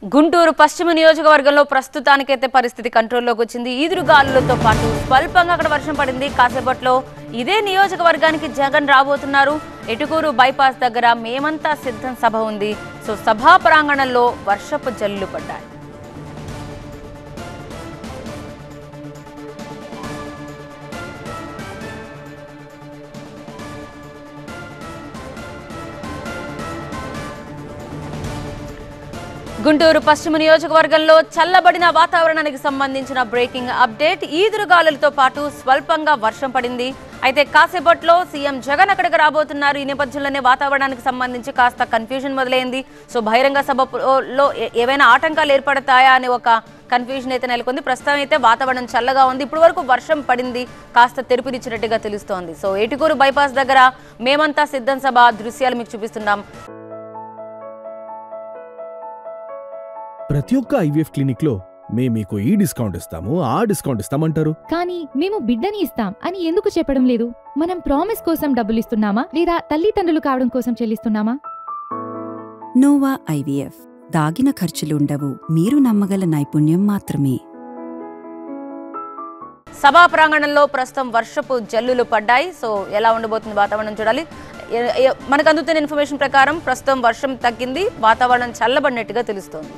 గుంటూరు పశ్చిమ నియోజకవర్గంలో ప్రస్తుతానికైతే పరిస్థితి కంట్రోల్లోకి వచ్చింది. ఈదురుగాలులతో పాటు స్వల్పంగా అక్కడ వర్షం పడింది. కాసేపట్లో ఇదే నియోజకవర్గానికి జగన్ రాబోతున్నారు. ఎటుకూరు బైపాస్ దగ్గర మేమంతా సిద్ధం సభ ఉంది. సో సభా ప్రాంగణంలో వర్షపు జల్లులు పడ్డాయి. గుంటూరు పశ్చిమ నియోజకవర్గంలో చల్లబడిన వాతావరణానికి సంబంధించిన బ్రేకింగ్ అప్డేట్. ఈదురుగాలులతో పాటు స్వల్పంగా వర్షం పడింది. అయితే కాసేపట్లో సీఎం జగన్ అక్కడికి రాబోతున్నారు. ఈ నేపథ్యంలోనే వాతావరణానికి సంబంధించి కాస్త కన్ఫ్యూజన్ మొదలైంది. సో బహిరంగ సభలో ఏవైనా ఆటంకాలు ఏర్పడతాయా అనే ఒక కన్ఫ్యూజన్ అయితే నెలకొంది. ప్రస్తుతం అయితే వాతావరణం చల్లగా ఉంది. ఇప్పటి వరకు వర్షం పడింది, కాస్త తెరుపునిచ్చినట్టుగా తెలుస్తోంది. సో ఏటుకూరు బైపాస్ దగ్గర మేమంతా సిద్ధం సభ దృశ్యాలు మీకు చూపిస్తున్నాం. ప్రతి ఒక్క ఐవీఎఫ్ క్లినిక్ లో మేము మీకు ఈ డిస్కౌంట్ ఇస్తాము, ఆ డిస్కౌంట్ ఇస్తామంటారు. కానీ మేము బిడ్డని ఇస్తాం అని ఎందుకు చెప్పడం లేదు? మనం ప్రామిస్ కోసం డబ్బులు ఇస్తున్నామా లేదా తల్లిదండ్రులు కావడం కోసం చెల్లిస్తున్నామా? నోవా ఐవీఎఫ్ దాగిన ఖర్చులుండవు, మీరు నమ్మగల నైపుణ్యం మాత్రమే. సభా ప్రాంగణంలో ప్రస్తుతం వర్షపు జల్లులు పడ్డాయి. సో ఎలా ఉండబోతుంది వాతావరణం చూడాలి. మనకు అందుతున్న ఇన్ఫర్మేషన్ ప్రకారం ప్రస్తుతం వర్షం తగ్గింది, వాతావరణం చల్లబడినట్టుగా తెలుస్తోంది.